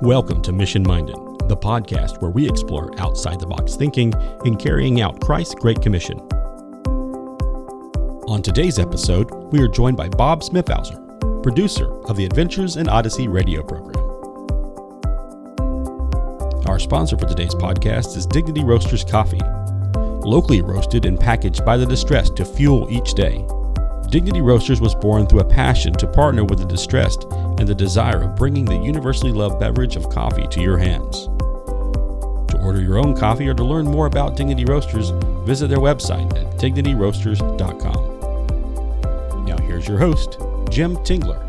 Welcome to Mission Minded, the podcast where we explore outside-the-box thinking in carrying out Christ's Great Commission. On today's episode, we are joined by Bob Smithhauser, producer of the Adventures in Odyssey radio program. Our sponsor for today's podcast is Dignity Roasters Coffee, locally roasted and packaged by the distressed to fuel each day. Dignity Roasters was born through a passion to partner with the distressed and the desire of bringing the universally loved beverage of coffee to your hands. To order your own coffee or to learn more about Dignity Roasters, visit their website at dignityroasters.com. Now here's your host, Jim Tingler.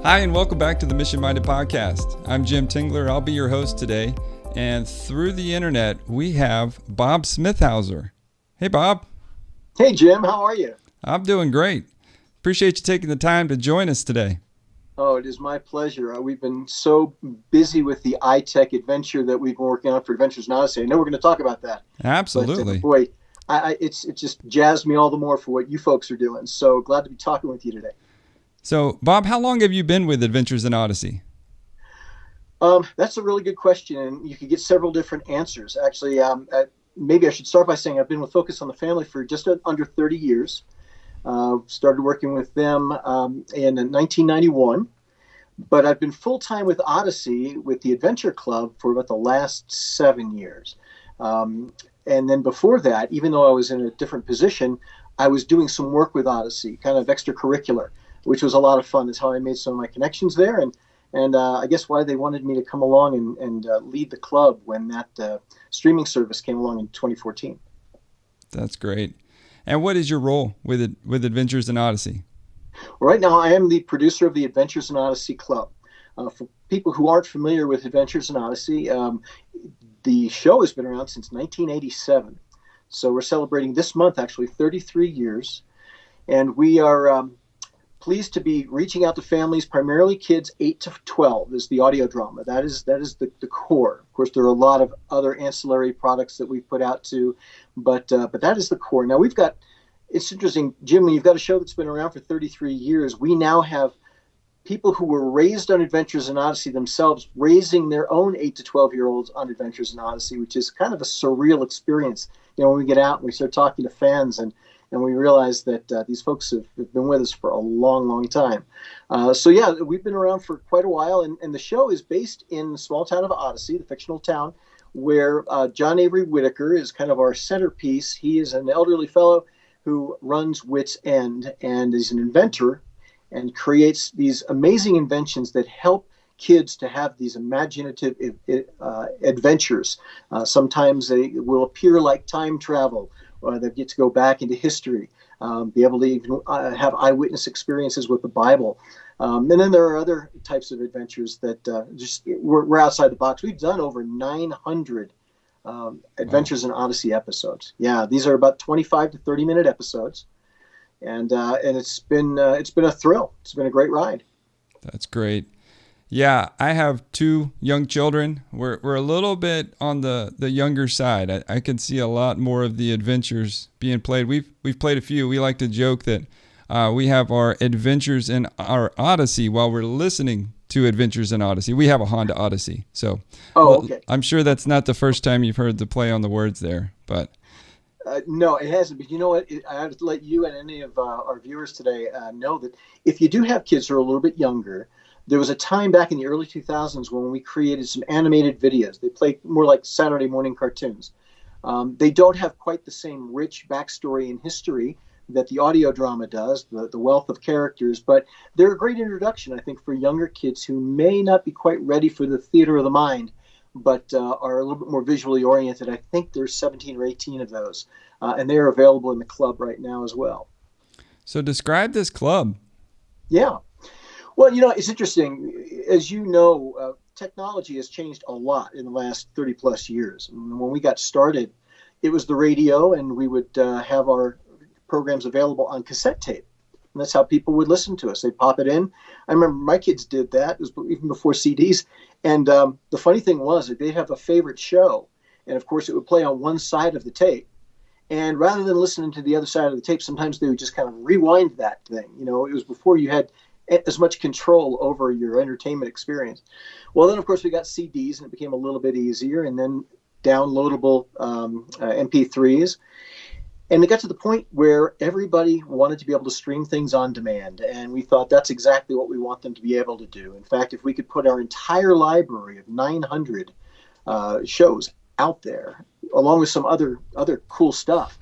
Hi, and welcome back to the Mission Minded Podcast. I'm Jim Tingler. I'll be your host today. And through the internet, we have Bob Smithhauser. Hey, Bob. Hey, Jim. How are you? I'm doing great. Appreciate you taking the time to join us today. Oh, it is my pleasure. We've been so busy with the ITEC adventure that we've been working on for Adventures in Odyssey. I know we're going to talk about that. Absolutely. But, boy, it's just jazzed me all the more for what you folks are doing. So glad to be talking with you today. So, Bob, how long have you been with Adventures in Odyssey? That's a really good question, and you could get several different answers. Actually, maybe I should start by saying I've been with Focus on the Family for just under 30 years. Started working with them in 1991, but I've been full-time with Odyssey with the Adventure Club for about the last 7 years. And then before that, even though I was in a different position, I was doing some work with Odyssey, kind of extracurricular, which was a lot of fun. That's how I made some of my connections there, and I guess why they wanted me to come along and lead the club when that streaming service came along in 2014. That's great. And what is your role with Adventures in Odyssey? Well, right now, I am the producer of the Adventures in Odyssey Club. For people who aren't familiar with Adventures in Odyssey, the show has been around since 1987. So we're celebrating this month, actually, 33 years. And we are pleased to be reaching out to families, primarily kids 8 to 12 is the audio drama. That is the core. Of course, there are a lot of other ancillary products that we've put out too, but that is the core. Now it's interesting, Jim, when you've got a show that's been around for 33 years, we now have people who were raised on Adventures in Odyssey themselves raising their own 8 to 12-year-olds on Adventures in Odyssey, which is kind of a surreal experience. You know, when we get out and we start talking to fans and we realize that these folks have been with us for a long, long time. So we've been around for quite a while, and the show is based in the small town of Odyssey, the fictional town, where John Avery Whitaker is kind of our centerpiece. He is an elderly fellow who runs Wits End and is an inventor and creates these amazing inventions that help kids to have these imaginative adventures. Sometimes they will appear like time travel. They get to go back into history, be able to even have eyewitness experiences with the Bible. And then there are other types of adventures that we're outside the box. We've done over 900 Adventures in Odyssey episodes. Yeah, these are about 25 to 30-minute episodes. And it's been a thrill. It's been a great ride. That's great. Yeah, I have 2 young children. We're a little bit on the younger side. I can see a lot more of the adventures being played. We've played a few. We like to joke that we have our adventures in our Odyssey while we're listening to Adventures in Odyssey. We have a Honda Odyssey, so okay. I'm sure that's not the first time you've heard the play on the words there, but. No, it hasn't. But you know what? I have to let you and any of our viewers today know that if you do have kids who are a little bit younger, there was a time back in the early 2000s when we created some animated videos. They play more like Saturday morning cartoons. They don't have quite the same rich backstory and history that the audio drama does, the wealth of characters, but they're a great introduction, I think, for younger kids who may not be quite ready for the theater of the mind, but are a little bit more visually oriented. I think there's 17 or 18 of those, and they are available in the club right now as well. So describe this club. Yeah. Well, you know, it's interesting. As you know, technology has changed a lot in the last 30 plus years. When we got started, it was the radio, and we would have our programs available on cassette tape. And that's how people would listen to us. They'd pop it in. I remember my kids did that. It was even before CDs. And the funny thing was that they'd have a favorite show. And, of course, it would play on one side of the tape. And rather than listening to the other side of the tape, sometimes they would just kind of rewind that thing. You know, it was before you had as much control over your entertainment experience. Well, then of course we got CDs, and it became a little bit easier, and then downloadable MP3s. And it got to the point where everybody wanted to be able to stream things on demand. And we thought that's exactly what we want them to be able to do. In fact, if we could put our entire library of 900 shows out there, along with some other cool stuff,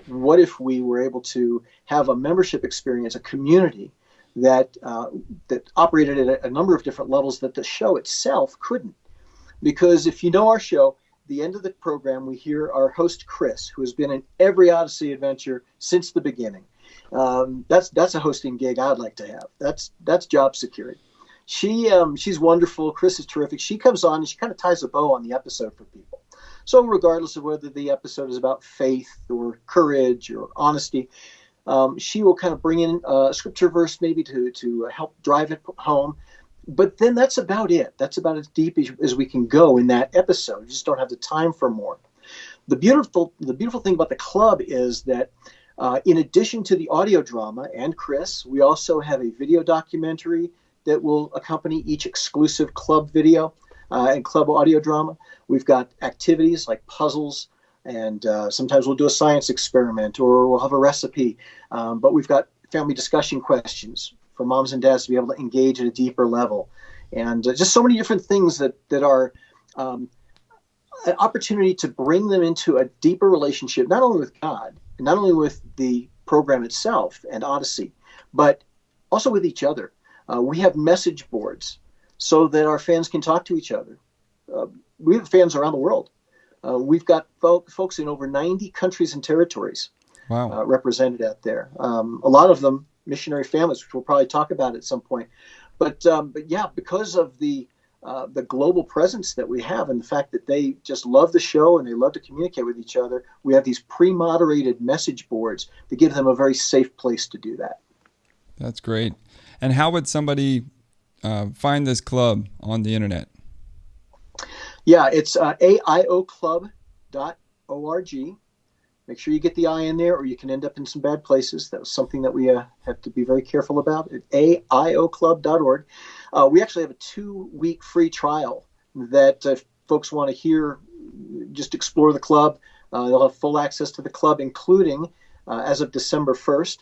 what if we were able to have a membership experience, a community that operated at a number of different levels that the show itself couldn't? Because if you know our show, the end of the program, we hear our host, Chris, who has been in every Odyssey adventure since the beginning. That's a hosting gig I'd like to have. That's job security. She's wonderful. Chris is terrific. She comes on and she kind of ties a bow on the episode for people. So regardless of whether the episode is about faith or courage or honesty, she will kind of bring in a scripture verse maybe to help drive it home. But then that's about it. That's about as deep as we can go in that episode. We just don't have the time for more. The beautiful thing about the club is that in addition to the audio drama and Chris, we also have a video documentary that will accompany each exclusive club video and club audio drama. We've got activities like puzzles, and sometimes we'll do a science experiment or we'll have a recipe. But we've got family discussion questions for moms and dads to be able to engage at a deeper level. And just so many different things that are an opportunity to bring them into a deeper relationship, not only with God, not only with the program itself and Odyssey, but also with each other. We have message boards so that our fans can talk to each other. We have fans around the world. We've got folks in over 90 countries and territories. Wow. Represented out there. A lot of them missionary families, which we'll probably talk about at some point. But yeah, because of the global presence that we have and the fact that they just love the show and they love to communicate with each other, we have these pre-moderated message boards that give them a very safe place to do that. That's great. And how would somebody find this club on the internet? Yeah, it's aioclub.org. Make sure you get the I in there, or you can end up in some bad places. That was something that we have to be very careful about at aioclub.org. We actually have a 2-week free trial that if folks want to just explore the club, they'll have full access to the club, including, as of December 1st,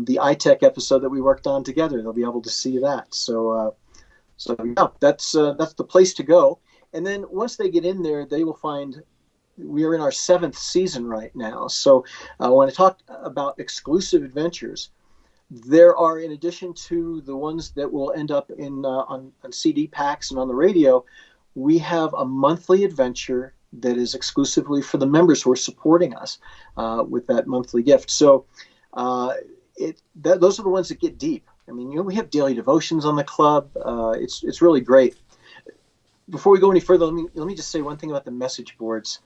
the ITEC episode that we worked on together. They'll be able to see that. So yeah, that's the place to go. And then once they get in there, they will find we are in our 7th season right now. So when I talk about exclusive adventures, there are, in addition to the ones that will end up on CD packs and on the radio, we have a monthly adventure that is exclusively for the members who are supporting us with that monthly gift. So those are the ones that get deep. I mean, we have daily devotions on the club. It's really great. Before we go any further, let me just say one thing about the message boards.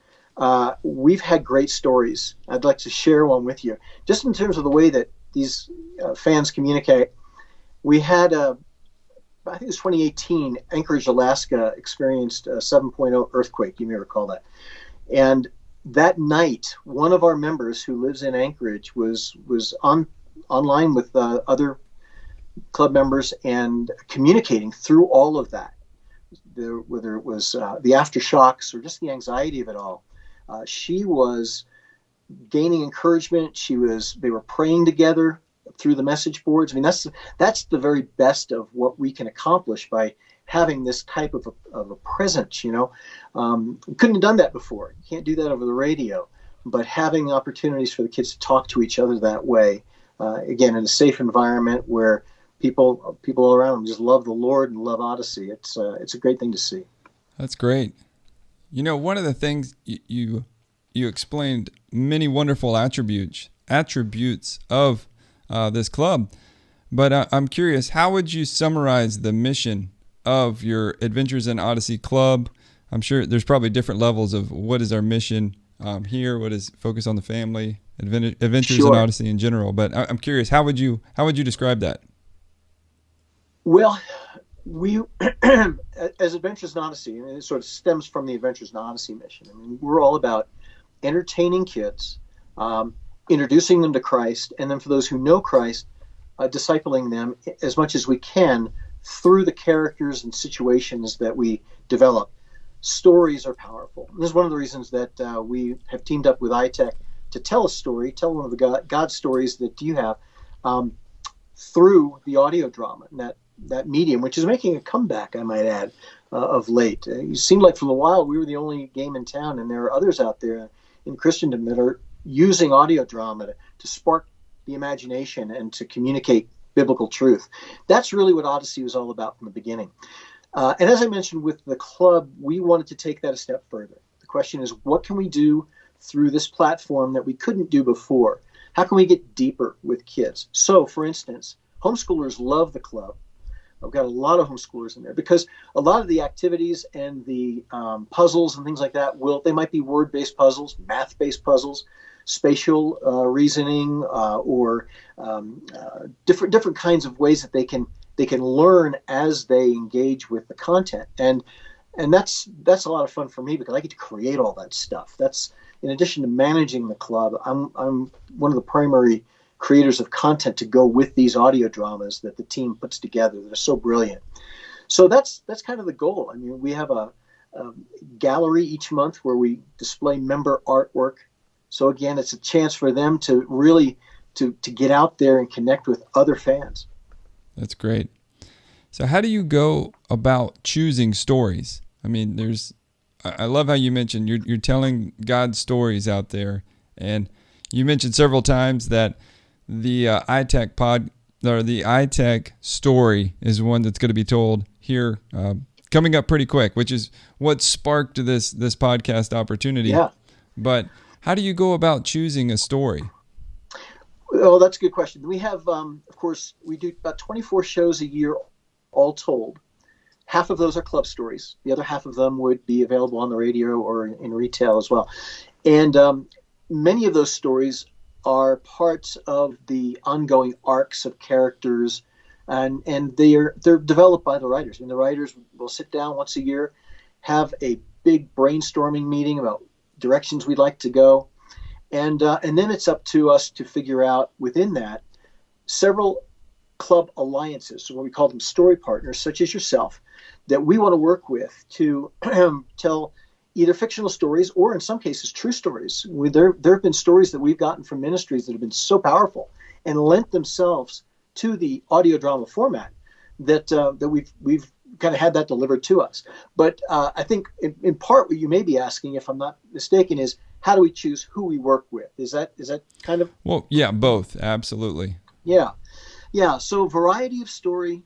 We've had great stories. I'd like to share one with you. Just in terms of the way that these fans communicate, we had, I think it was 2018, Anchorage, Alaska experienced a 7.0 earthquake. You may recall that. And that night, one of our members who lives in Anchorage was online with other club members and communicating through all of that, whether it was the aftershocks or just the anxiety of it all. She was gaining encouragement. They were praying together through the message boards. I mean, that's the very best of what we can accomplish by having this type of a presence. We couldn't have done that before. You can't do that over the radio. But having opportunities for the kids to talk to each other that way, again, in a safe environment where people around them just love the Lord and love Odyssey, it's a great thing to see. That's great. One of the things you explained many wonderful attributes of this club, but I'm curious, how would you summarize the mission of your Adventures in Odyssey Club? I'm sure there's probably different levels of what is our mission here, what is focus on the family, Adventures in Odyssey in general. But I'm curious, how would you describe that? Well, we, as Adventures in Odyssey, and it sort of stems from the Adventures in Odyssey mission. I mean, we're all about entertaining kids, introducing them to Christ, and then for those who know Christ, discipling them as much as we can through the characters and situations that we develop. Stories are powerful. And this is one of the reasons that we have teamed up with ITEC to tell a story, tell one of the God stories that you have through the audio drama and that medium, which is making a comeback, I might add, of late. It seemed like for a while we were the only game in town, and there are others out there in Christendom that are using audio drama to spark the imagination and to communicate biblical truth. That's really what Odyssey was all about from the beginning. And as I mentioned with the club, we wanted to take that a step further. The question is, what can we do through this platform that we couldn't do before? How can we get deeper with kids? So, for instance, homeschoolers love the club. I've got a lot of homeschoolers in there because a lot of the activities and the puzzles and things like that they might be word-based puzzles, math-based puzzles, spatial reasoning, or different kinds of ways that they can learn as they engage with the content. And that's a lot of fun for me because I get to create all that stuff. That's in addition to managing the club. I'm one of the primary creators of content to go with these audio dramas that the team puts together that are so brilliant. So that's kind of the goal. I mean, we have a gallery each month where we display member artwork. So again, it's a chance for them to really to get out there and connect with other fans. That's great. So how do you go about choosing stories? I mean, I love how you mentioned you're telling God's stories out there, and you mentioned several times that the the ITEC story is one that's going to be told here coming up pretty quick, which is what sparked this podcast opportunity. Yeah. But how do you go about choosing a story? Well, that's a good question. We have, of course, we do about 24 shows a year, all told. Half of those are club stories. The other half of them would be available on the radio or in retail as well. And many of those stories are parts of the ongoing arcs of characters, and they're developed by the writers. I mean, the writers will sit down once a year, have a big brainstorming meeting about directions we'd like to go, and then it's up to us to figure out within that several club alliances, so what we call them story partners, such as yourself, that we want to work with to tell either fictional stories or in some cases true stories. There have been stories that we've gotten from ministries that have been so powerful and lent themselves to the audio drama format that we've kind of had that delivered to us. But I think in part what you may be asking, if I'm not mistaken, is how do we choose who we work with? Is that kind of? Well, yeah, both. Absolutely. Yeah. So variety of story,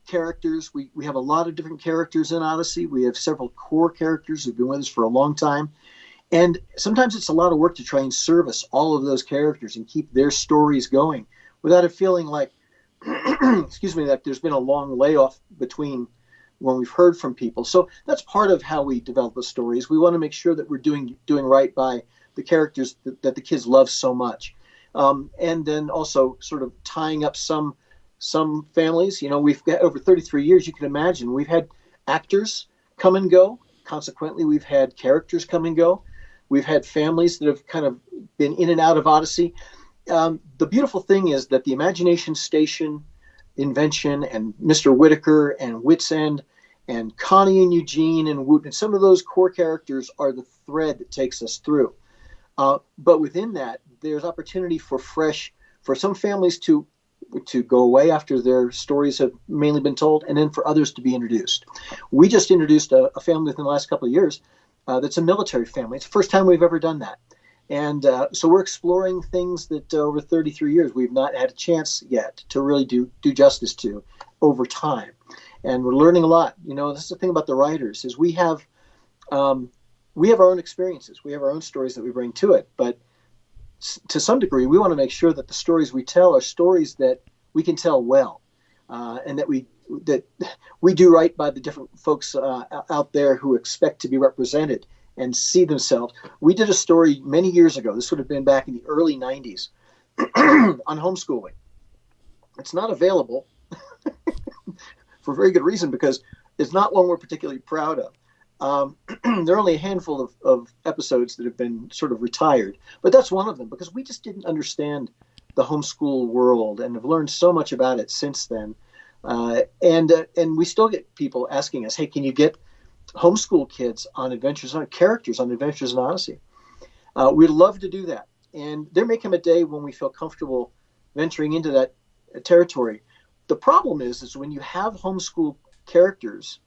characters. We have a lot of different characters in Odyssey. We have several core characters who've been with us for a long time. And sometimes it's a lot of work to try and service all of those characters and keep their stories going without it feeling like, that there's been a long layoff between when we've heard from people. So that's part of how we develop the stories. We want to make sure that we're doing right by the characters that the kids love so much. And then also sort of tying up some families. We've got over 33 years, you can imagine. We've had actors come and go. Consequently, we've had characters come and go. We've had families that have kind of been in and out of Odyssey. The beautiful thing is that the Imagination Station, Invention, and Mr. Whitaker, and Wits End, and Connie and Eugene, and Woot, and some of those core characters are the thread that takes us through. But within that, there's opportunity for some families to go away after their stories have mainly been told, and then for others to be introduced. We just introduced a family within the last couple of years that's a military family. It's the first time we've ever done that. And so we're exploring things that over 33 years we've not had a chance yet to really do justice to over time. And we're learning a lot. This is the thing about the writers, is we have our own experiences. We have our own stories that we bring to it. But to some degree, we want to make sure that the stories we tell are stories that we can tell well, and that we do right by the different folks out there who expect to be represented and see themselves. We did a story many years ago. This would have been back in the early 90s on homeschooling. It's not available for a very good reason, because it's not one we're particularly proud of. There are only a handful of episodes that have been sort of retired, but that's one of them, because we just didn't understand the homeschool world and have learned so much about it since then. And we still get people asking us, hey, can you get homeschool kids on characters on Adventures in Odyssey? We'd love to do that. And there may come a day when we feel comfortable venturing into that territory. The problem is when you have homeschool characters,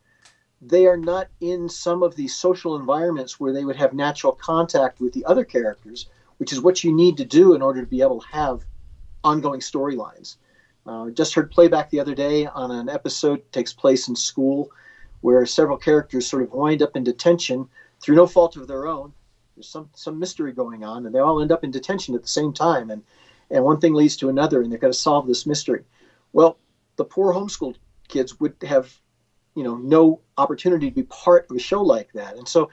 they are not in some of these social environments where they would have natural contact with the other characters, which is what you need to do in order to be able to have ongoing storylines. Just heard playback the other day on an episode that takes place in school where several characters sort of wind up in detention through no fault of their own. There's some mystery going on, and they all end up in detention at the same time. And one thing leads to another, and they've got to solve this mystery. Well, the poor homeschool kids would have, no opportunity to be part of a show like that. And so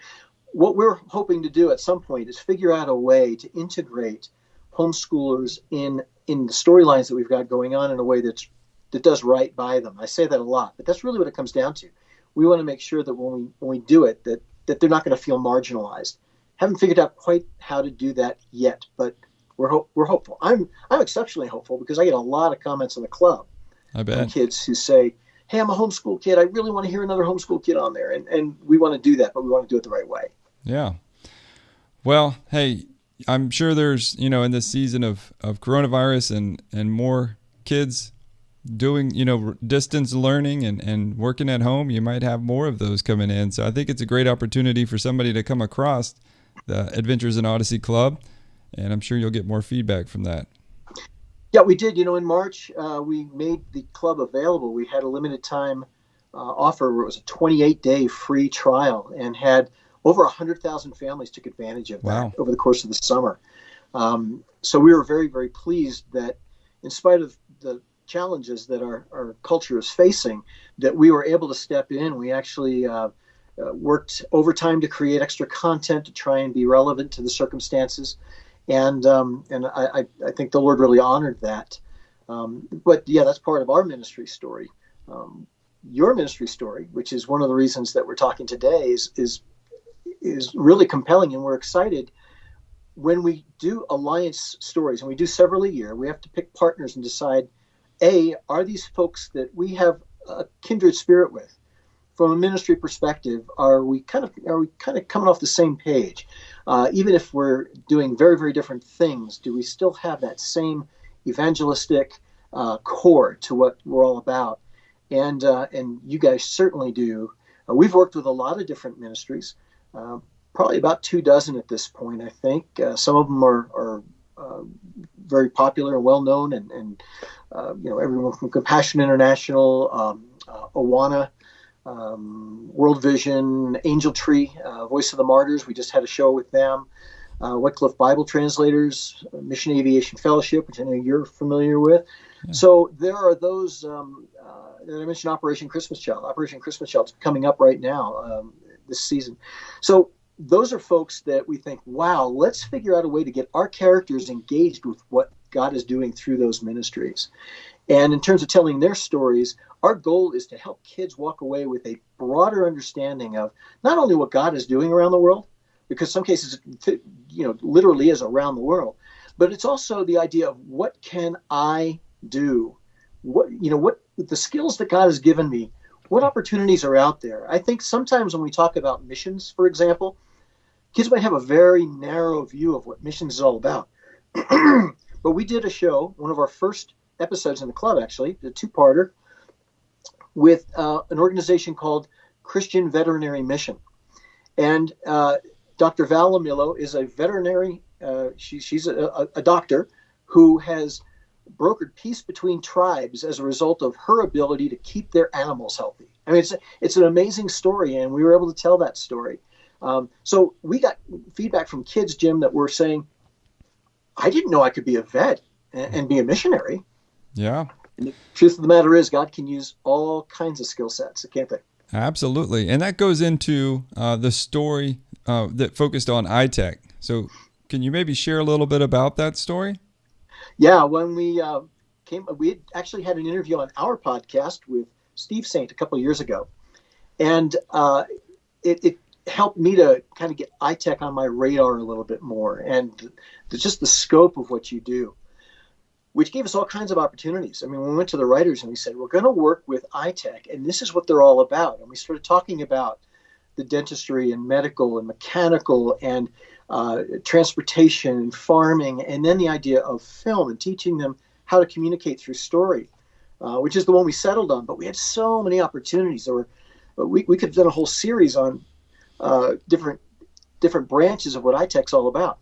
what we're hoping to do at some point is figure out a way to integrate homeschoolers in the storylines that we've got going on in a way that does right by them. I say that a lot, but that's really what it comes down to. We want to make sure that when we do it, that they're not going to feel marginalized. Haven't figured out quite how to do that yet, but we're hopeful. I'm exceptionally hopeful because I get a lot of comments in the club. I bet. From kids who say, hey, I'm a homeschool kid. I really want to hear another homeschool kid on there. And we want to do that, but we want to do it the right way. Yeah. Well, hey, I'm sure there's, in this season of coronavirus and more kids doing, distance learning and working at home, you might have more of those coming in. So I think it's a great opportunity for somebody to come across the Adventures in Odyssey Club, and I'm sure you'll get more feedback from that. Yeah, we did. In March, we made the club available. We had a limited time offer where it was a 28-day free trial and had over 100,000 families took advantage of that over the course of the summer. So we were very, very pleased that in spite of the challenges that our culture is facing, that we were able to step in. We actually worked overtime to create extra content to try and be relevant to the circumstances. And I think the Lord really honored that. But yeah, that's part of our ministry story. Your ministry story, which is one of the reasons that we're talking today, is really compelling, and we're excited. When we do alliance stories, and we do several a year, we have to pick partners and decide, are these folks that we have a kindred spirit with? From a ministry perspective, are we kind of coming off the same page? Even if we're doing very, very different things, do we still have that same evangelistic core to what we're all about? And you guys certainly do. We've worked with a lot of different ministries, probably about 24 at this point, I think. Some of them are very popular and well known, and everyone from Compassion International, Awana, World Vision, Angel Tree, Voice of the Martyrs. We just had a show with them. Wycliffe Bible Translators, Mission Aviation Fellowship, which I know you're familiar with. Yeah. So there are those that I mentioned. Operation Christmas Child. Operation Christmas Child is coming up right now this season. So those are folks that we think, wow, let's figure out a way to get our characters engaged with what God is doing through those ministries. And in terms of telling their stories, our goal is to help kids walk away with a broader understanding of not only what God is doing around the world, because some cases, literally is around the world, but it's also the idea of what can I do? What the skills that God has given me, what opportunities are out there? I think sometimes when we talk about missions, for example, kids might have a very narrow view of what missions is all about. But we did a show, one of our first episodes in the club, actually, the two-parter, with an organization called Christian Veterinary Mission. And Dr. Val Lamillo is a veterinary, she's a doctor who has brokered peace between tribes as a result of her ability to keep their animals healthy. I mean, it's an amazing story, and we were able to tell that story. So we got feedback from kids, Jim, that were saying, I didn't know I could be a vet and be a missionary. Yeah. And the truth of the matter is God can use all kinds of skill sets, can't they? Absolutely. And that goes into the story that focused on ITEC. So can you maybe share a little bit about that story? Yeah, when we we actually had an interview on our podcast with Steve Saint a couple of years ago. And it helped me to kind of get ITEC on my radar a little bit more and just the scope of what you do. which gave us all kinds of opportunities. I mean, we went to the writers and we said, we're going to work with ITEC, and this is what they're all about. And we started talking about the dentistry and medical and mechanical and transportation and farming, and then the idea of film and teaching them how to communicate through story, which is the one we settled on. But we had so many opportunities. We could have done a whole series on different branches of what ITEC's all about.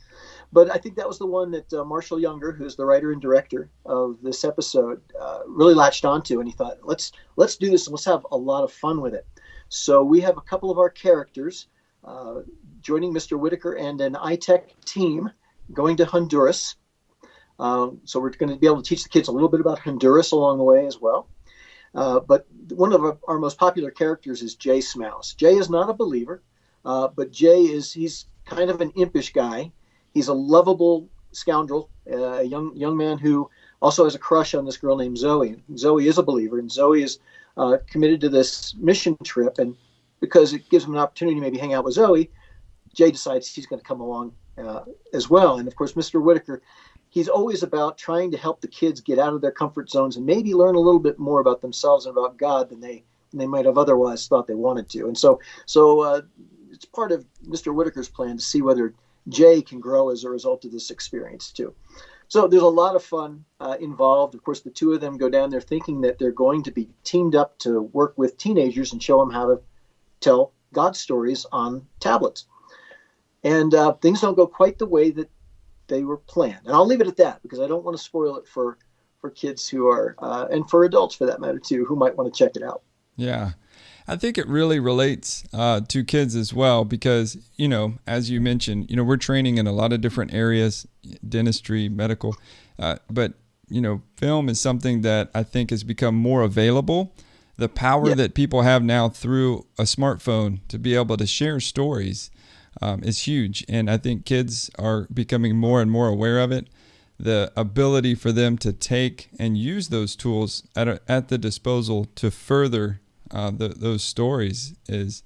But I think that was the one that Marshall Younger, who's the writer and director of this episode, really latched onto, and he thought, let's do this and let's have a lot of fun with it. So we have a couple of our characters joining Mr. Whitaker and an ITEC team going to Honduras. So we're going to be able to teach the kids a little bit about Honduras along the way as well. But one of our most popular characters is Jay Smouse. Jay is not a believer, but he's kind of an impish guy. He's a lovable scoundrel, a young man who also has a crush on this girl named Zoe. Zoe is a believer, and Zoe is committed to this mission trip. And because it gives him an opportunity to maybe hang out with Zoe, Jay decides he's going to come along as well. And of course, Mr. Whitaker, he's always about trying to help the kids get out of their comfort zones and maybe learn a little bit more about themselves and about God than they might have otherwise thought they wanted to. And so it's part of Mr. Whitaker's plan to see whether Jay can grow as a result of this experience too. So there's a lot of fun involved. Of course, the two of them go down there thinking that they're going to be teamed up to work with teenagers and show them how to tell God stories on tablets. And things don't go quite the way that they were planned. And I'll leave it at that because I don't want to spoil it for kids who are, and for adults for that matter too, who might want to check it out. Yeah. I think it really relates to kids as well because, as you mentioned, we're training in a lot of different areas, dentistry, medical, but, film is something that I think has become more available. The power that people have now through a smartphone to be able to share stories is huge. And I think kids are becoming more and more aware of it. The ability for them to take and use those tools at the disposal to further those stories is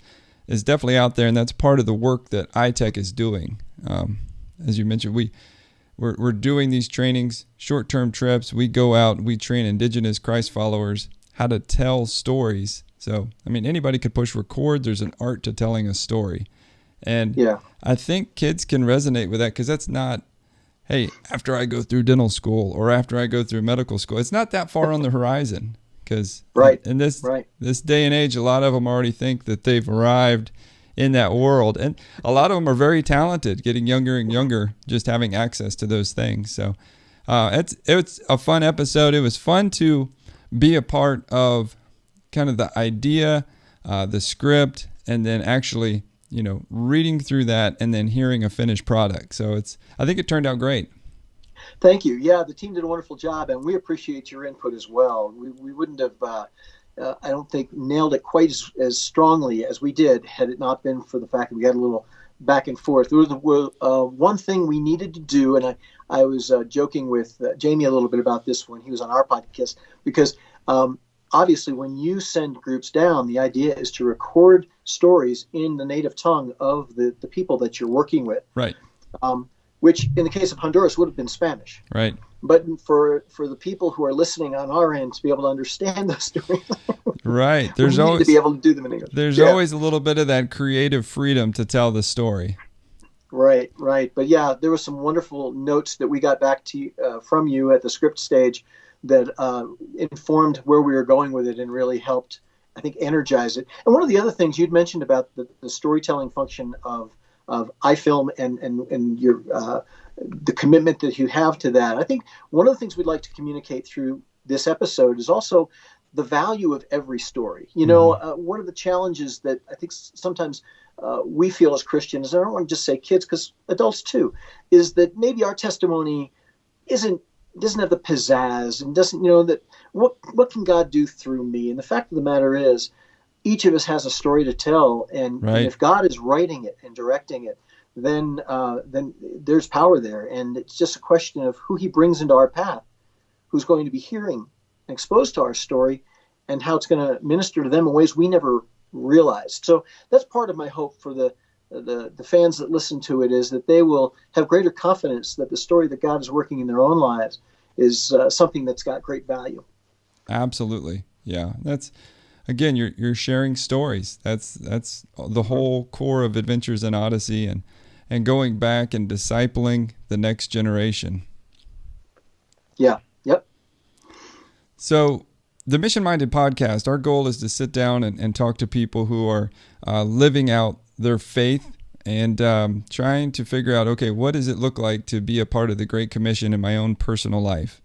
definitely out there, and that's part of the work that ITEC is doing. As you mentioned, we're doing these trainings, short-term trips. We go out, we train indigenous Christ followers how to tell stories. So, anybody could push record. There's an art to telling a story, and I think kids can resonate with that because that's not, hey, after I go through dental school or after I go through medical school, it's not that far on the horizon. Because in this day and age, a lot of them already think that they've arrived in that world. And a lot of them are very talented, getting younger and younger, just having access to those things. So it's a fun episode. It was fun to be a part of kind of the idea, the script, and then actually, reading through that and then hearing a finished product. So I think it turned out great. Thank you. Yeah, the team did a wonderful job, and we appreciate your input as well. We wouldn't have, I don't think, nailed it quite as strongly as we did had it not been for the fact that we had a little back and forth. There was one thing we needed to do, and I was joking with Jamie a little bit about this when he was on our podcast, because obviously when you send groups down, the idea is to record stories in the native tongue of the people that you're working with. Right. Which in the case of Honduras would have been Spanish. Right. But for the people who are listening on our end to be able to understand those stories, right. There's always to be able to do them in English. There's always a little bit of that creative freedom to tell the story. Right. But yeah, there were some wonderful notes that we got back to from you at the script stage that informed where we were going with it and really helped, I think, energize it. And one of the other things you'd mentioned about the storytelling function of iFilm and your the commitment that you have to that. I think one of the things we'd like to communicate through this episode is also the value of every story. One of the challenges that I think sometimes we feel as Christians, and I don't want to just say kids because adults too, is that maybe our testimony doesn't have the pizzazz and doesn't, that what can God do through me? And the fact of the matter is, each of us has a story to tell, and if God is writing it and directing it, then there's power there, and it's just a question of who He brings into our path, who's going to be hearing and exposed to our story, and how it's going to minister to them in ways we never realized. So that's part of my hope for the fans that listen to it, is that they will have greater confidence that the story that God is working in their own lives is something that's got great value. Absolutely. Yeah. That's, again, you're sharing stories. That's the whole core of Adventures in Odyssey, and going back and discipling the next generation. Yeah. Yep. So the Mission Minded podcast, our goal is to sit down and talk to people who are living out their faith and trying to figure out, okay, what does it look like to be a part of the Great Commission in my own personal life?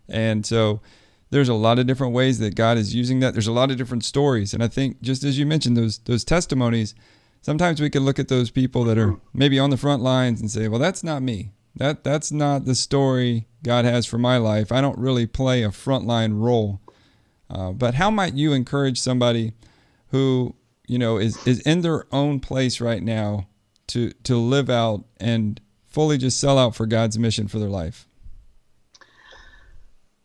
And so there's a lot of different ways that God is using that. There's a lot of different stories. And I think, just as you mentioned, those testimonies, sometimes we can look at those people that are maybe on the front lines and say, well, that's not me. That's not the story God has for my life. I don't really play a frontline role. But how might you encourage somebody who, is in their own place right now to live out and fully just sell out for God's mission for their life?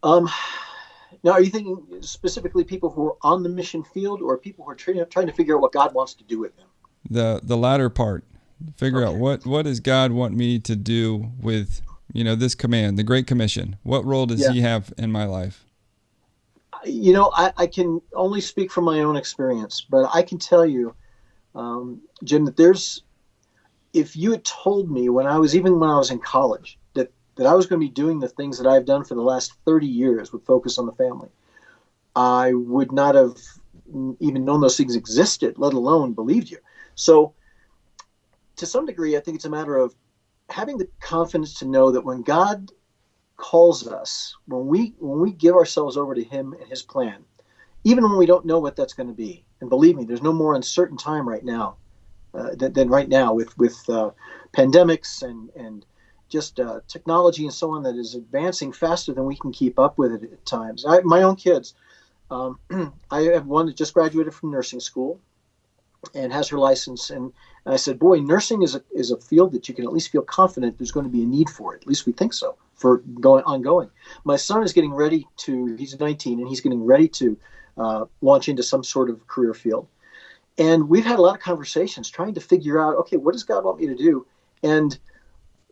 Now, are you thinking specifically people who are on the mission field, or people who are trying to figure out what God wants to do with them? The latter part. Figure out what does God want me to do with, this command, the Great Commission? What role does He have in my life? I can only speak from my own experience, but I can tell you, Jim, that if you had told me when I was in college that I was going to be doing the things that I've done for the last 30 years with focus on the family, I would not have even known those things existed, let alone believed you. So to some degree, I think it's a matter of having the confidence to know that when God calls us, when we give ourselves over to Him and His plan, even when we don't know what that's going to be, and believe me, there's no more uncertain time right now than right now with pandemics and just technology and so on that is advancing faster than we can keep up with it at times. My own kids, I have one that just graduated from nursing school and has her license, and I said, boy, nursing is a field that you can at least feel confident there's going to be a need for it. At least we think so, for ongoing. My son is getting ready he's 19, and he's getting ready to launch into some sort of career field. And we've had a lot of conversations trying to figure out, okay, what does God want me to do? And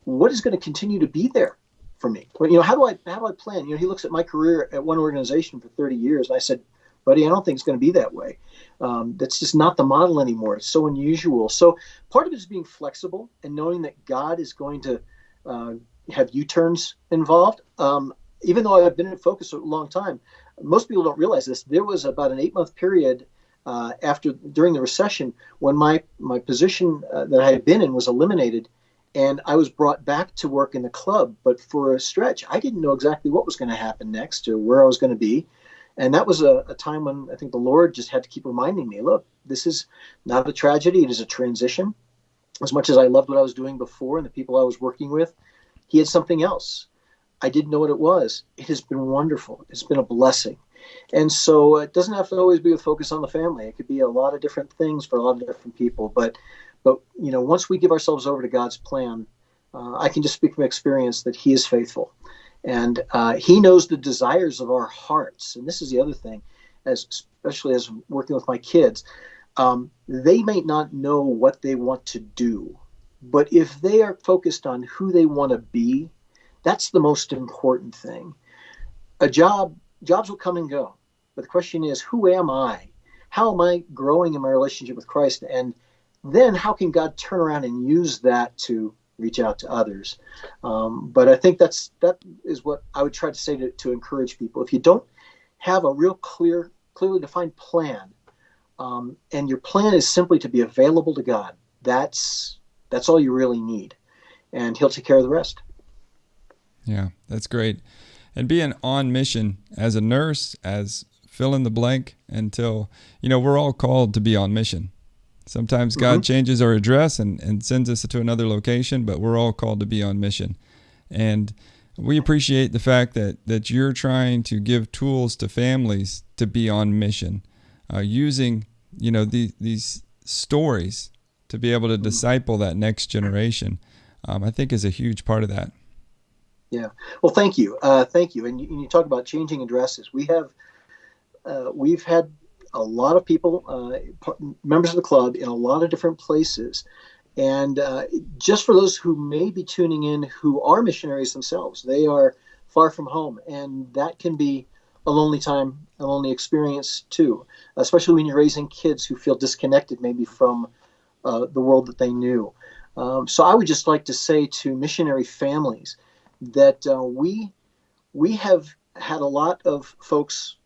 what is going to continue to be there for me? How do I plan? He looks at my career at one organization for 30 years, and I said, buddy, I don't think it's going to be that way. That's just not the model anymore. It's so unusual. So part of it is being flexible and knowing that God is going to have U-turns involved. Even though I've been in focus a long time, most people don't realize this. There was about an 8-month period during the recession when my position that I had been in was eliminated, and I was brought back to work in the club. But for a stretch, I didn't know exactly what was going to happen next or where I was going to be. And that was a time when I think the Lord just had to keep reminding me, look, this is not a tragedy. It is a transition. As much as I loved what I was doing before and the people I was working with, He had something else. I didn't know what it was. It has been wonderful. It's been a blessing. And so it doesn't have to always be a focus on the family. It could be a lot of different things for a lot of different people. But once we give ourselves over to God's plan, I can just speak from experience that He is faithful. And He knows the desires of our hearts. And this is the other thing, especially as working with my kids. They may not know what they want to do, but if they are focused on who they want to be, that's the most important thing. Jobs will come and go. But the question is, who am I? How am I growing in my relationship with Christ? And then how can God turn around and use that to reach out to others? But I think that is what I would try to say to encourage people. If you don't have a real clearly defined plan, and your plan is simply to be available to God, that's all you really need, and He'll take care of the rest. Yeah, that's great. And being on mission as a nurse, as fill in the blank, until, we're all called to be on mission. Sometimes God changes our address and sends us to another location, but we're all called to be on mission. And we appreciate the fact that you're trying to give tools to families to be on mission, using, these stories to be able to disciple that next generation, I think is a huge part of that. Yeah. Well, thank you. Thank you. And you talk about changing addresses. We've had a lot of people, members of the club, in a lot of different places. And just for those who may be tuning in who are missionaries themselves, they are far from home, and that can be a lonely time, a lonely experience too, especially when you're raising kids who feel disconnected maybe from the world that they knew. So I would just like to say to missionary families that we have had a lot of folks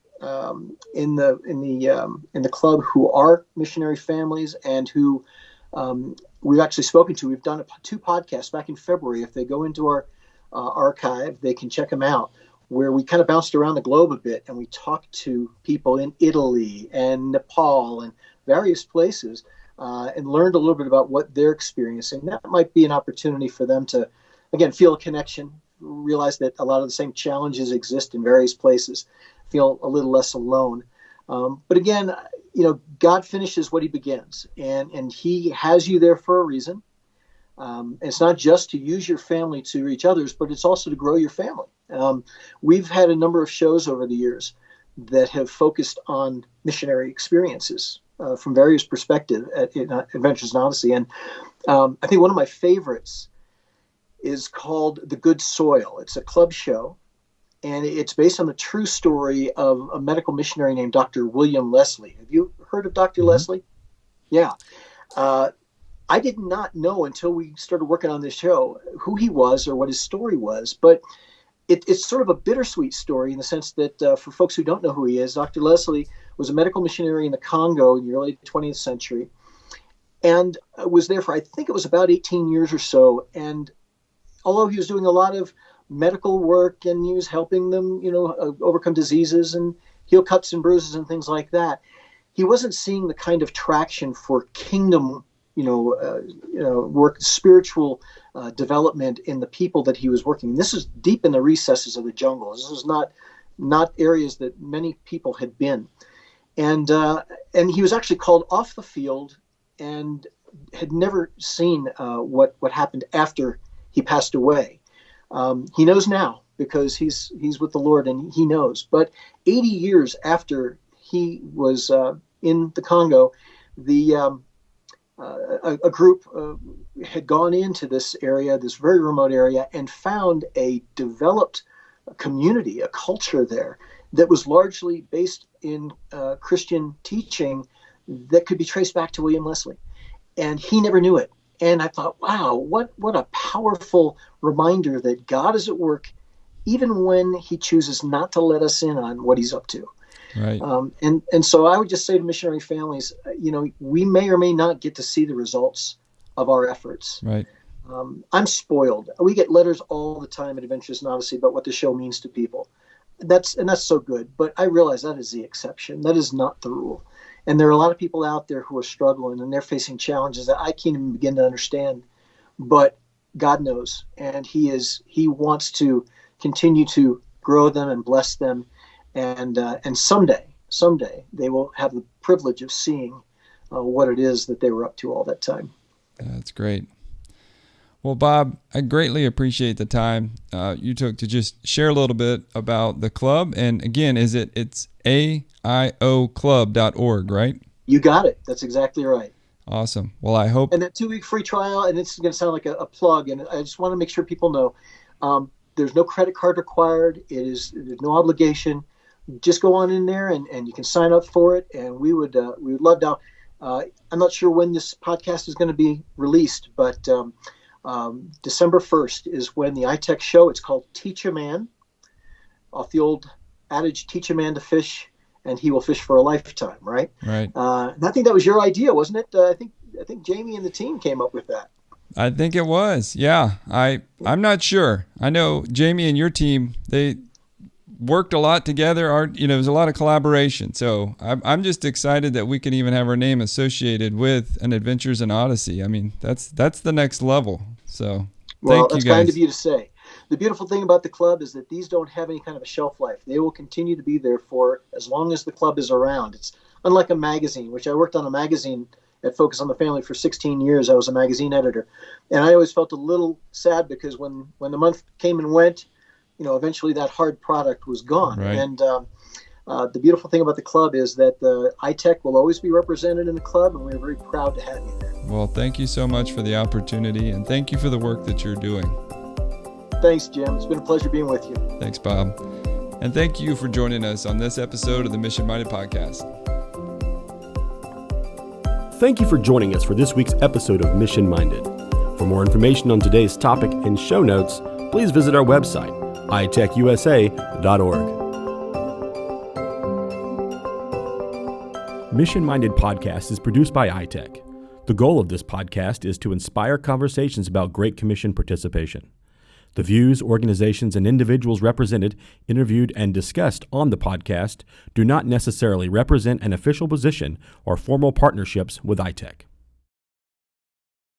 in the club who are missionary families and who we've actually spoken to. We've done 2 podcasts back in February. If they go into our archive, they can check them out, where we kind of bounced around the globe a bit and we talked to people in Italy and Nepal and various places and learned a little bit about what they're experiencing. That might be an opportunity for them to, again, feel a connection, realize that a lot of the same challenges exist in various places, feel a little less alone. But again, God finishes what he begins, and he has you there for a reason. It's not just to use your family to reach others, but it's also to grow your family. We've had a number of shows over the years that have focused on missionary experiences from various perspectives at Adventures in Odyssey. And I think one of my favorites is called The Good Soil. It's a club show, and it's based on the true story of a medical missionary named Dr. William Leslie. Have you heard of Dr. Leslie? Yeah. I did not know until we started working on this show who he was or what his story was, but it's sort of a bittersweet story in the sense that for folks who don't know who he is, Dr. Leslie was a medical missionary in the Congo in the early 20th century and was there for, I think it was about 18 years or so. And although he was doing a lot of medical work and he was helping them, overcome diseases and heal cuts and bruises and things like that, he wasn't seeing the kind of traction for kingdom work, spiritual development in the people that he was working. This is deep in the recesses of the jungle. This was not areas that many people had been, and he was actually called off the field and had never seen what happened after he passed away. He knows now because he's with the Lord and he knows. But 80 years after he was in the Congo, a group had gone into this area, this very remote area, and found a developed community, a culture there that was largely based in Christian teaching that could be traced back to William Leslie. And he never knew it. And I thought, wow, what a powerful reminder that God is at work even when he chooses not to let us in on what he's up to. Right. And so I would just say to missionary families, we may or may not get to see the results of our efforts. Right. I'm spoiled. We get letters all the time at Adventures in Odyssey about what the show means to people. That's so good. But I realize that is the exception. That is not the rule. And there are a lot of people out there who are struggling and they're facing challenges that I can't even begin to understand. But God knows, and He wants to continue to grow them and bless them. And someday they will have the privilege of seeing what it is that they were up to all that time. That's great. Well, Bob, I greatly appreciate the time you took to just share a little bit about the club. And again, it's aioclub.org, right? You got it. That's exactly right. Awesome. Well, I hope. And that 2-week free trial, and it's going to sound like a plug, and I just want to make sure people know there's no credit card required. There's no obligation. Just go on in there and you can sign up for it. And we would love to. I'm not sure when this podcast is going to be released, but December 1st is when the ITEC show. It's called Teach a Man, off the old adage, teach a man to fish and he will fish for a lifetime, right? Right. And I think that was your idea, wasn't it? I think Jamie and the team came up with that. I think it was. Yeah. I'm not sure. I know Jamie and your team, they worked a lot together. There's a lot of collaboration. So I'm just excited that we can even have our name associated with an Adventures in Odyssey. I mean, that's the next level. So thank you guys. That's kind of you to say. The beautiful thing about the club is that these don't have any kind of a shelf life. They will continue to be there for as long as the club is around. It's unlike a magazine, which I worked on a magazine at Focus on the Family for 16 years. I was a magazine editor. And I always felt a little sad because when the month came and went, eventually that hard product was gone. Right. And the beautiful thing about the club is that the ITEC will always be represented in the club, and we're very proud to have you there. Well, thank you so much for the opportunity, and thank you for the work that you're doing. Thanks, Jim. It's been a pleasure being with you. Thanks, Bob. And thank you for joining us on this episode of the Mission Minded Podcast. Thank you for joining us for this week's episode of Mission Minded. For more information on today's topic and show notes, please visit our website, itec.usa.org. Mission Minded Podcast is produced by ITEC. The goal of this podcast is to inspire conversations about Great Commission participation. The views, organizations, and individuals represented, interviewed, and discussed on the podcast do not necessarily represent an official position or formal partnerships with ITEC.